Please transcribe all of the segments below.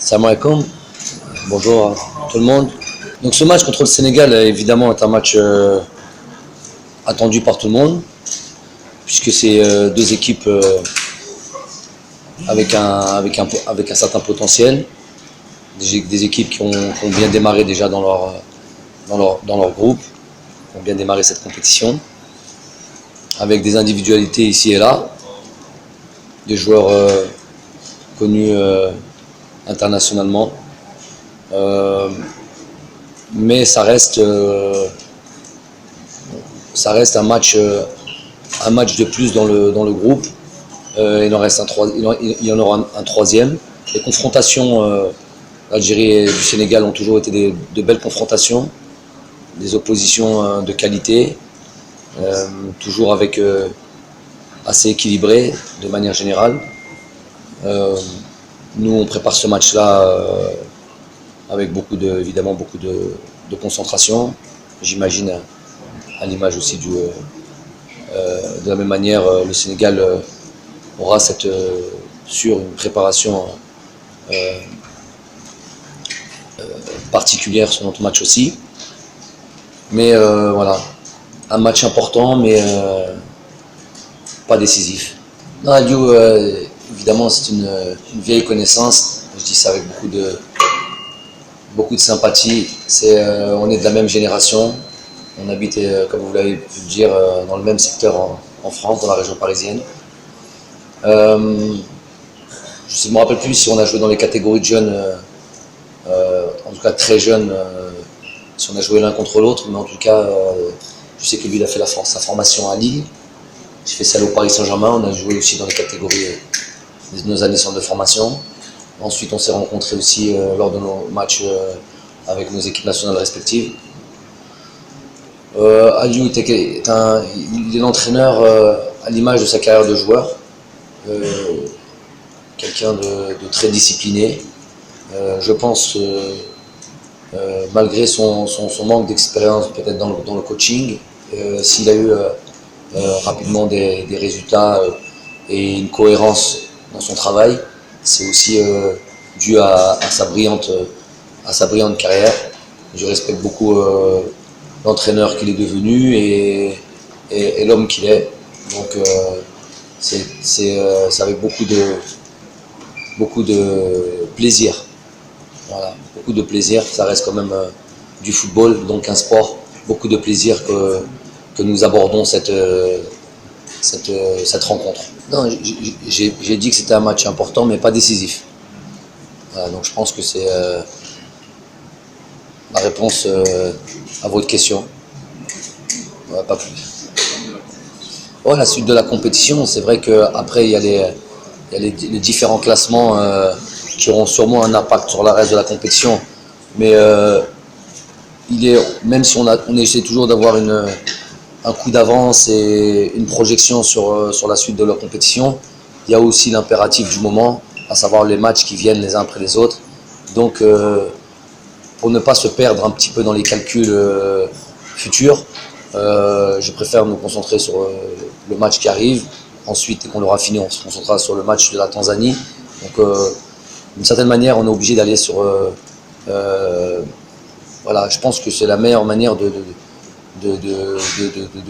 Salam alaikum, bonjour à tout le monde. Donc ce match contre le Sénégal, évidemment, est un match attendu par tout le monde, puisque c'est deux équipes avec un certain potentiel, des équipes qui ont bien démarré déjà dans leur groupe, qui ont bien démarré cette compétition, avec des individualités ici et là, des joueurs connus internationalement. Mais ça reste un match de plus dans le groupe. Il y en aura un troisième. Les confrontations d'Algérie et du Sénégal ont toujours été de belles confrontations, des oppositions de qualité, toujours avec assez équilibré de manière générale. Nous, on prépare ce match-là avec évidemment beaucoup de concentration. J'imagine, à l'image aussi de la même manière, le Sénégal aura une préparation particulière sur notre match aussi. Mais voilà, un match important, mais pas décisif. Non, Aliou, évidemment, c'est une vieille connaissance. Je dis ça avec beaucoup de sympathie. On est de la même génération. On habite, comme vous l'avez pu le dire, dans le même secteur en France, dans la région parisienne. Je ne me rappelle plus si on a joué dans les catégories de jeunes, en tout cas très jeunes, si on a joué l'un contre l'autre, mais en tout cas, je sais que lui, il a fait sa formation à Lille. J'ai fait celle au Paris Saint-Germain. On a joué aussi dans les catégories de nos années centre de formation. Ensuite, on s'est rencontrés aussi lors de nos matchs avec nos équipes nationales respectives. Aliou il est l'entraîneur à l'image de sa carrière de joueur. Quelqu'un de très discipliné. Je pense, malgré son manque d'expérience peut-être dans le coaching, s'il a eu rapidement des résultats et une cohérence dans son travail, c'est aussi dû à sa brillante carrière. Je respecte beaucoup l'entraîneur qu'il est devenu et l'homme qu'il est. Donc c'est avec beaucoup de plaisir. Voilà, beaucoup de plaisir. Ça reste quand même du football, donc un sport. Beaucoup de plaisir que nous abordons cette rencontre. Non, j'ai dit que c'était un match important, mais pas décisif. Voilà, donc je pense que c'est la réponse à votre question. Ouais, pas plus. Oh, la suite de la compétition, c'est vrai qu'après, il y a les différents classements qui auront sûrement un impact sur le reste de la compétition. Mais même si on essaie toujours d'avoir un coup d'avance et une projection sur la suite de la compétition, il y a aussi l'impératif du moment, à savoir les matchs qui viennent les uns après les autres. Donc, pour ne pas se perdre un petit peu dans les calculs futurs, je préfère me concentrer sur le match qui arrive. Ensuite, dès qu'on l'aura fini, on se concentrera sur le match de la Tanzanie. Donc, d'une certaine manière, on est obligé d'aller sur... voilà, je pense que c'est la meilleure manière de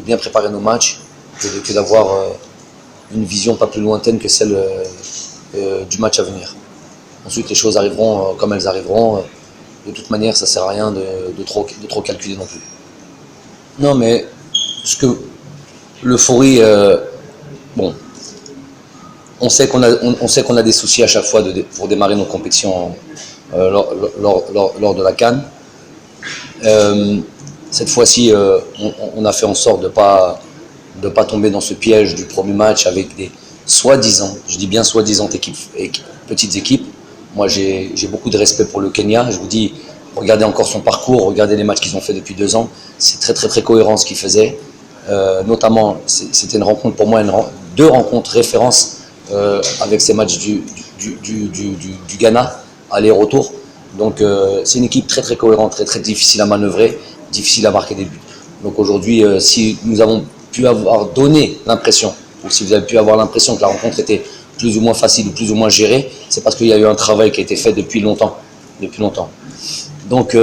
bien préparer nos matchs, que d'avoir une vision pas plus lointaine que celle du match à venir. Ensuite, les choses arriveront comme elles arriveront. De toute manière, ça ne sert à rien de trop calculer non plus. Non, mais l'euphorie, bon, on sait qu'on a des soucis à chaque fois pour démarrer nos compétitions lors de la CAN. Cette fois-ci, on a fait en sorte de pas tomber dans ce piège du premier match avec des soi-disant, je dis bien soi-disant petites équipes. Moi, j'ai beaucoup de respect pour le Kenya. Je vous dis, regardez encore son parcours, regardez les matchs qu'ils ont fait depuis 2 ans. C'est très très très cohérent ce qu'ils faisaient. Notamment, c'était une rencontre pour moi, 2 rencontres références avec ces matchs du Ghana, aller-retour. Donc c'est une équipe très très cohérente, très très difficile à manœuvrer, difficile à marquer des buts. Donc aujourd'hui, si nous avons pu avoir donné l'impression, ou si vous avez pu avoir l'impression que la rencontre était plus ou moins facile ou plus ou moins géré, c'est parce qu'il y a eu un travail qui a été fait depuis longtemps. Donc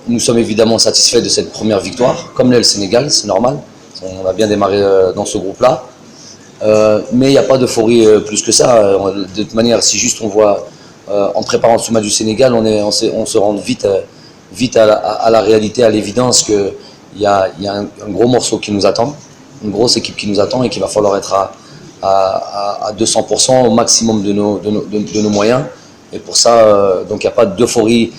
nous sommes évidemment satisfaits de cette première victoire, comme l'est le Sénégal, c'est normal. On a bien démarré dans ce groupe-là. Mais il n'y a pas d'euphorie plus que ça. De toute manière, si juste on voit, en préparant ce match du Sénégal, on se rend vite à la réalité, à l'évidence qu'il y a un gros morceau qui nous attend, une grosse équipe qui nous attend et qu'il va falloir être à 200% au maximum de nos moyens. Et pour ça, donc il n'y a pas d'euphorie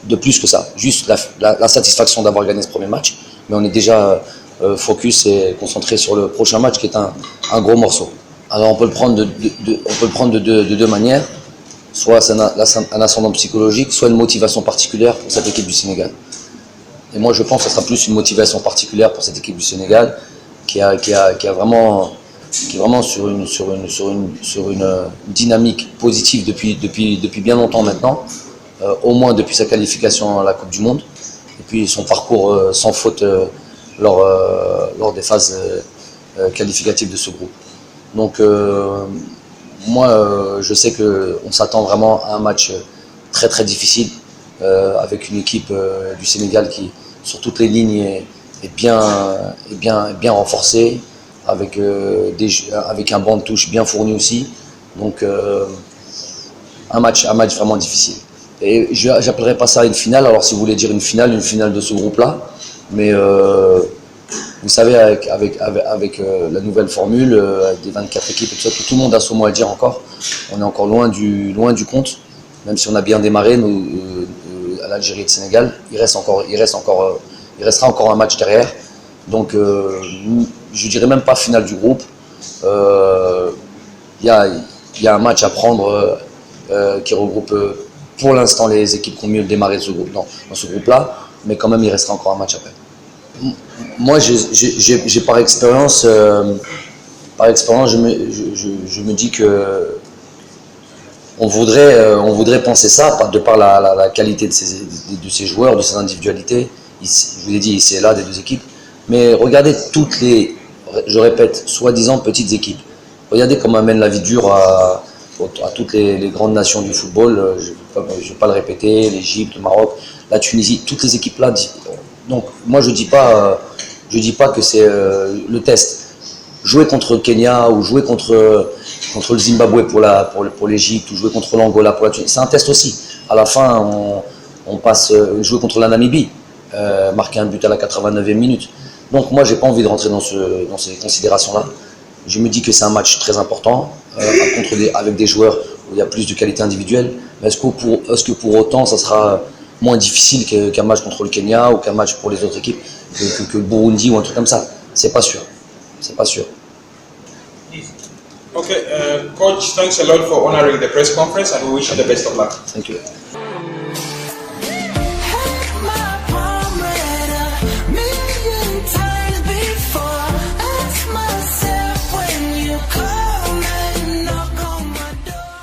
de plus que ça. Juste la satisfaction d'avoir gagné ce premier match. Mais on est déjà focus et concentré sur le prochain match qui est un gros morceau. Alors on peut le prendre de deux manières. Soit c'est un ascendant psychologique, soit une motivation particulière pour cette équipe du Sénégal. Et moi je pense que ce sera plus une motivation particulière pour cette équipe du Sénégal qui est vraiment sur une dynamique positive depuis bien longtemps maintenant, au moins depuis sa qualification à la Coupe du Monde, et puis son parcours sans faute lors des phases qualificatives de ce groupe. Donc moi je sais qu'on s'attend vraiment à un match très très difficile, avec une équipe du Sénégal qui sur toutes les lignes est bien renforcée, avec un banc de touche bien fourni aussi. Donc un match vraiment difficile. Et j'appellerais pas ça une finale, alors si vous voulez dire une finale de ce groupe-là, mais vous savez, avec la nouvelle formule, des 24 équipes et tout ça, tout le monde a son mot à dire encore. On est encore loin du compte, même si on a bien démarré à l'Algérie et le Sénégal. Il restera encore un match derrière. Donc je dirais même pas finale du groupe. Il y a un match à prendre qui regroupe pour l'instant les équipes qui ont mieux démarré dans ce groupe-là, mais quand même il restera encore un match après. Moi j'ai par expérience, je me dis que on voudrait penser ça de par la qualité de ces joueurs, de ces individualités. Je vous l'ai dit, ici et là des deux équipes. Mais regardez je répète, soi-disant petites équipes. Regardez comment amène la vie dure à toutes les grandes nations du football. Je ne vais pas le répéter, l'Égypte, le Maroc, la Tunisie, toutes les équipes là. Donc moi je dis pas que c'est le test. Jouer contre le Kenya ou jouer contre le Zimbabwe pour l'Égypte ou jouer contre l'Angola pour la Tunisie, c'est un test aussi. À la fin, on passe jouer contre la Namibie, marquer un but à la 89e minute. Donc moi, j'ai pas envie de rentrer dans ces considérations-là. Je me dis que c'est un match très important, avec des joueurs où il y a plus de qualité individuelle. Mais est-ce que pour autant, ça sera moins difficile qu'un match contre le Kenya ou qu'un match pour les autres équipes, que le Burundi ou un truc comme ça? C'est pas sûr. C'est pas sûr. Okay, Coach, thanks a lot for honoring the press conference and we wish you the best of luck. Thank you.